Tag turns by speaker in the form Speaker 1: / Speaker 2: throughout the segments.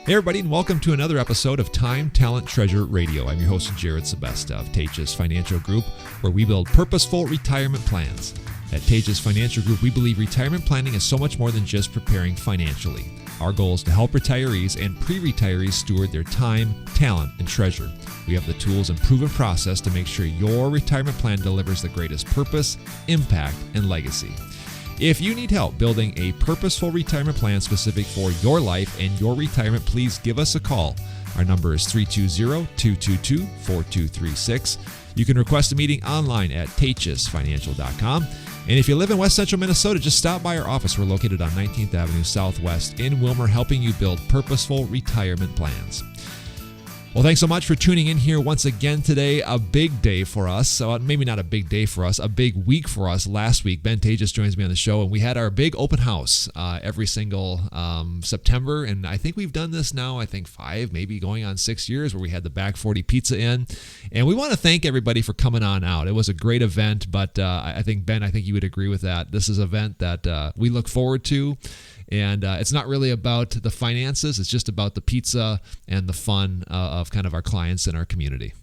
Speaker 1: Hey everybody, and welcome to another episode of Time, Talent, Treasure Radio. I'm your host, Jared Sebesta of Taatjes Financial Group, where we build purposeful retirement plans. At Taatjes Financial Group, we believe retirement planning is so much more than just preparing financially. Our goal is to help retirees and pre-retirees steward their time, talent, and treasure. We have the tools and proven process to make sure your retirement plan delivers the greatest purpose, impact, and legacy. If you need help building a purposeful retirement plan specific for your life and your retirement, please give us a call. Our number is 320-222-4236. You can request a meeting online at taatjesfinancial.com. And if you live in West Central Minnesota, just stop by our office. We're located on 19th Avenue Southwest in Wilmer, helping you build purposeful retirement plans. Well, thanks so much for tuning in here once again today. A big day for us. So maybe not a big day for us, a big week for us. Last week, Ben Taatjes joins me on the show, and we had our big open house every single September. And I think we've done this now, 5, maybe going on 6 years, where we had the Back 40 Pizza in. And we want to thank everybody for coming on out. It was a great event, but I think, Ben, you would agree with that. This is an event that we look forward to. And it's not really about the finances. It's just about the pizza and the fun of kind of our clients and our community.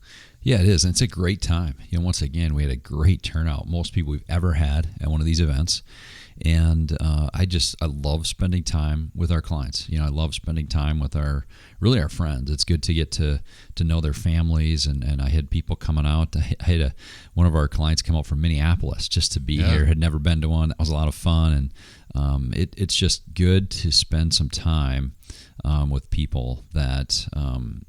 Speaker 2: Yeah, it is. And it's a great time. Once again, we had a great turnout. Most people we've ever had at one of these events. And I love spending time with our clients. I love spending time with our friends. It's good to get to know their families. And I had people coming out. I had one of our clients come out from Minneapolis just to be here. Had never been to one. That was a lot of fun. And it's just good to spend some time with people that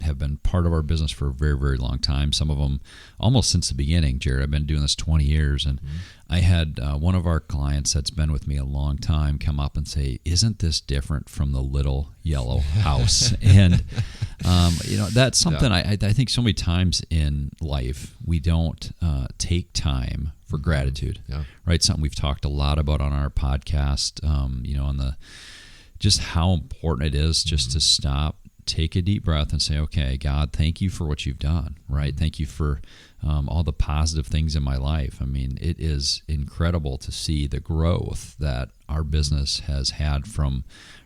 Speaker 2: have been part of our business for a very, very long time. Some of them almost since the beginning. Jared, I've been doing this 20 years, and I had one of our clients that's been with me a long time come up and say, "Isn't this different from the little yellow house?" And that's something I think so many times in life we don't take time for gratitude, right? Something we've talked a lot about on our podcast, on the just how important it is just to stop, take a deep breath and say, okay, God, thank you for what you've done, right? Thank you for all the positive things in my life. It is incredible to see the growth that our business has had from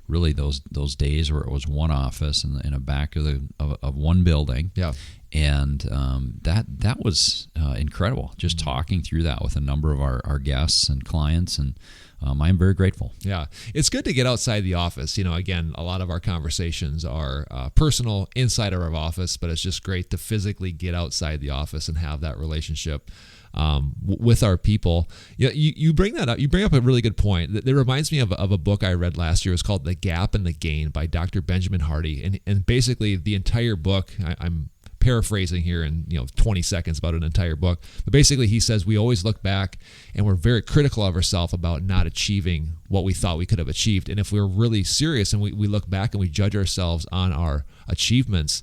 Speaker 2: really those days where it was one office in a back of one building. Yeah. And that was incredible, just talking through that with a number of our guests and clients, and I'm very grateful.
Speaker 1: Yeah, it's good to get outside the office. Again, a lot of our conversations are personal inside of our office, but it's just great to physically get outside the office and have that relationship with our people. You bring that up. You bring up a really good point. It reminds me of a book I read last year. It's called The Gap and the Gain by Dr. Benjamin Hardy. And basically the entire book, I'm paraphrasing here in 20 seconds about an entire book, but basically he says we always look back and we're very critical of ourselves about not achieving what we thought we could have achieved. And if we're really serious and we look back and we judge ourselves on our achievements,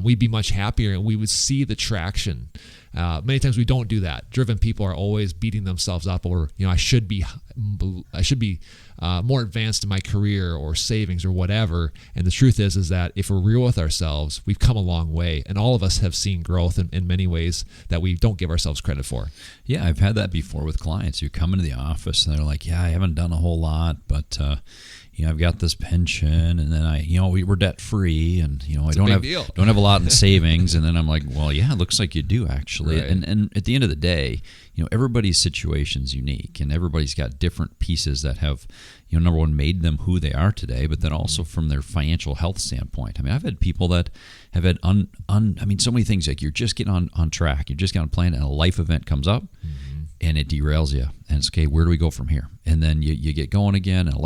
Speaker 1: we'd be much happier and we would see the traction. Many times we don't do that. Driven people are always beating themselves up, or I should be more advanced in my career or savings or whatever. And the truth is that if we're real with ourselves, we've come a long way, and all of us have seen growth in many ways that we don't give ourselves credit for.
Speaker 2: Yeah, I've had that before with clients who come into the office and they're like, "Yeah, I haven't done a whole lot, but I've got this pension, and then we're debt free, and I don't have a lot in savings." And then I'm like, "Well, yeah, it looks like you do actually." Right. And at the end of the day, everybody's situation's unique, and everybody's got different pieces that have, number one, made them who they are today, but then also from their financial health standpoint. I've had people that have had so many things, like you're just getting on track, you're just getting on a plan, and a life event comes up. And it derails you, and it's okay. Where do we go from here? And then you get going again, and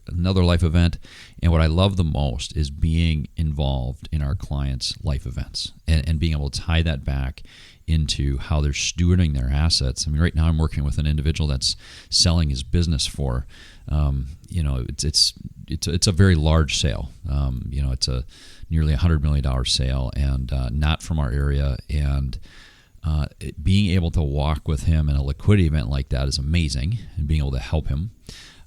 Speaker 2: another life event. And what I love the most is being involved in our clients' life events and being able to tie that back into how they're stewarding their assets. Right now I'm working with an individual that's selling his business for, it's a very large sale. It's a nearly $100 million sale, and not from our area, and being able to walk with him in a liquidity event like that is amazing, and being able to help him.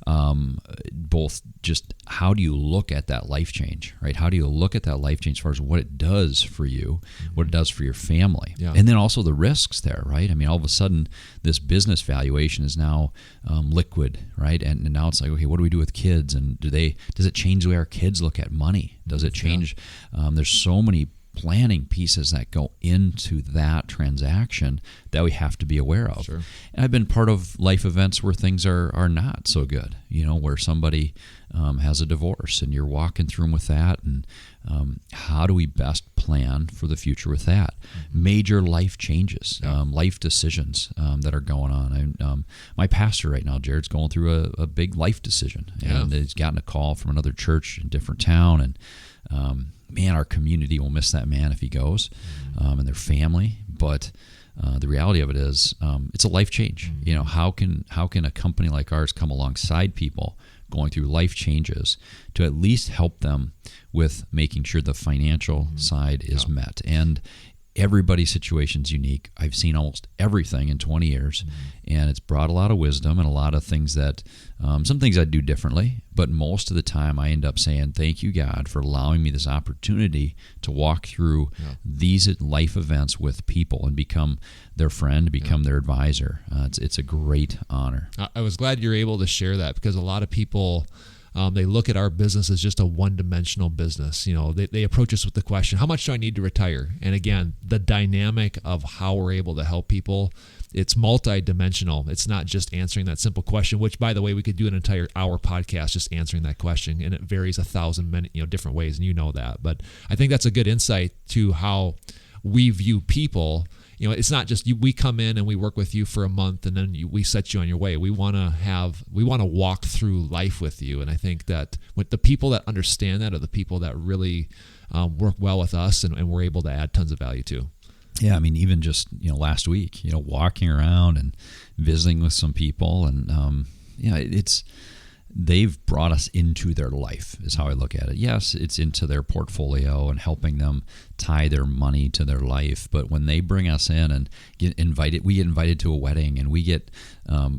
Speaker 2: both just how do you look at that life change, right? How do you look at that life change as far as what it does for you, what it does for your family, and then also the risks there, right? I mean, all of a sudden, this business valuation is now liquid, right? And now it's like, okay, what do we do with kids? And does it change the way our kids look at money? Does it change? There's so many planning pieces that go into that transaction that we have to be aware of.
Speaker 1: Sure.
Speaker 2: And I've been part of life events where things are not so good, where somebody has a divorce and you're walking through them with that, and how do we best plan for the future with that? Major life changes, life decisions that are going on. My pastor right now, Jared's going through a big life decision, and he's gotten a call from another church in a different town, and man, our community will miss that man if he goes, and their family. But the reality of it is, it's a life change. How can a company like ours come alongside people going through life changes to at least help them with making sure the financial side is met? And everybody's situation's unique. I've seen almost everything in 20 years, and it's brought a lot of wisdom and a lot of things that, some things I do differently, but most of the time I end up saying, thank you, God, for allowing me this opportunity to walk through these life events with people and become their friend, become their advisor. It's a great honor.
Speaker 1: I was glad you're able to share that, because a lot of people, they look at our business as just a one-dimensional business. They approach us with the question, how much do I need to retire? And again, the dynamic of how we're able to help people, it's multi-dimensional. It's not just answering that simple question, which, by the way, we could do an entire hour podcast just answering that question, and it varies 1,000 different ways, and you know that. But I think that's a good insight to how we view people. It's not just we come in and we work with you for a month and then we set you on your way. We want to walk through life with you. And I think that with the people that understand that are the people that really work well with us, and we're able to add tons of value to.
Speaker 2: Yeah, I mean, even just last week, walking around and visiting with some people, and they've brought us into their life is how I look at it. Yes, it's into their portfolio and helping them tie their money to their life. But when they bring us in and we get invited to a wedding, and we get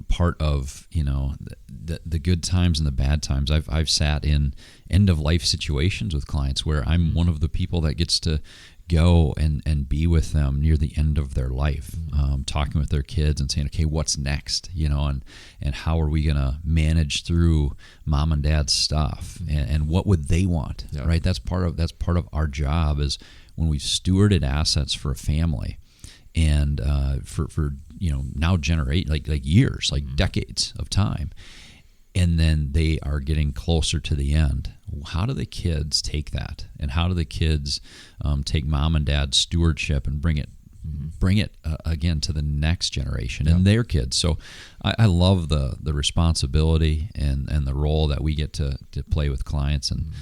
Speaker 2: part of the good times and the bad times. I've sat in end of life situations with clients where I'm one of the people that gets to go and be with them near the end of their life, talking with their kids and saying, okay, what's next, and how are we going to manage through mom and dad's stuff, and what would they want, right? That's part of our job, is when we've stewarded assets for a family, and for now generate like years, like decades of time, and then they are getting closer to the end. How do the kids take that, and how do the kids take mom and dad's stewardship and bring it again to the next generation and their kids? So I love the responsibility and the role that we get to play with clients. And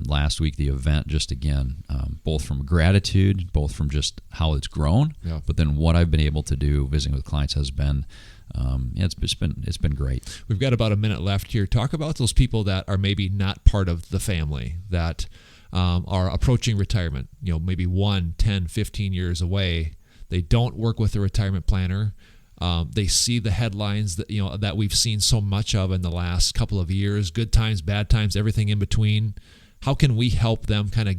Speaker 2: last week, the event, just again, both from gratitude, both from just how it's grown, but then what I've been able to do visiting with clients has been, it's been great.
Speaker 1: We've got about a minute left here. Talk about those people that are maybe not part of the family, that are approaching retirement, maybe 1, 10, 15 years away. They don't work with a retirement planner. They see the headlines that we've seen so much of in the last couple of years, good times, bad times, everything in between. How can we help them kind of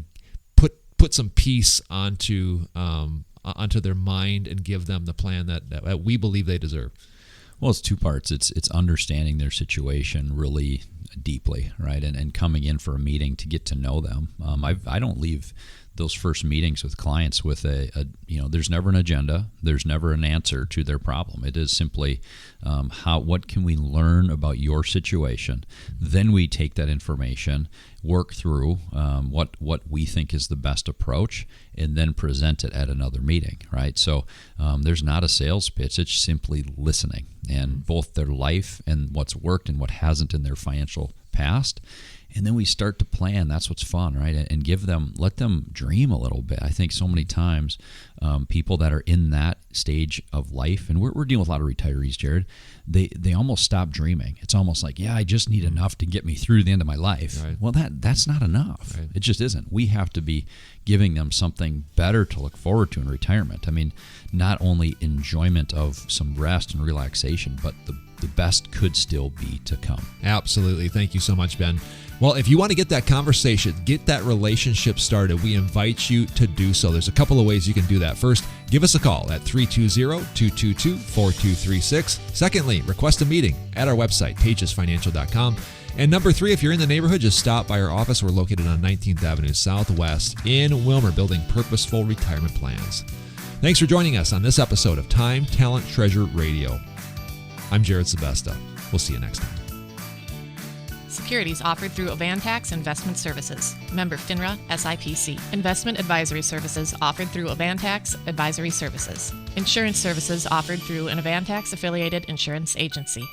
Speaker 1: put some peace onto their mind and give them the plan that we believe they deserve?
Speaker 2: Well, it's two parts. It's understanding their situation really deeply, right? And coming in for a meeting to get to know them. I don't leave those first meetings with clients with there's never an agenda, there's never an answer to their problem. It is simply what can we learn about your situation? Then we take that information, work through what we think is the best approach, and then present it at another meeting, right? So there's not a sales pitch, it's simply listening, and both their life and what's worked and what hasn't in their financial past, And then we start to plan. That's what's fun, right? And let them dream a little bit. I think so many times people that are in that stage of life, and we're dealing with a lot of retirees, Jared, they almost stop dreaming. It's almost like, I just need enough to get me through the end of my life.
Speaker 1: Right.
Speaker 2: Well, that's not enough.
Speaker 1: Right.
Speaker 2: It just isn't. We have to be giving them something better to look forward to in retirement. I mean, not only enjoyment of some rest and relaxation, but the best could still be to come.
Speaker 1: Absolutely. Thank you so much, Ben. Well, if you want to get that conversation, get that relationship started, we invite you to do so. There's a couple of ways you can do that. First, give us a call at 320-222-4236. Secondly, request a meeting at our website, taatjesfinancial.com. And number 3, if you're in the neighborhood, just stop by our office. We're located on 19th Avenue Southwest in Wilmer, building purposeful retirement plans. Thanks for joining us on this episode of Time, Talent, Treasure Radio. I'm Jared Sebesta. We'll see you next time.
Speaker 3: Securities offered through Avantax Investment Services. Member FINRA SIPC. Investment advisory services offered through Avantax Advisory Services. Insurance services offered through an Avantax affiliated insurance agency.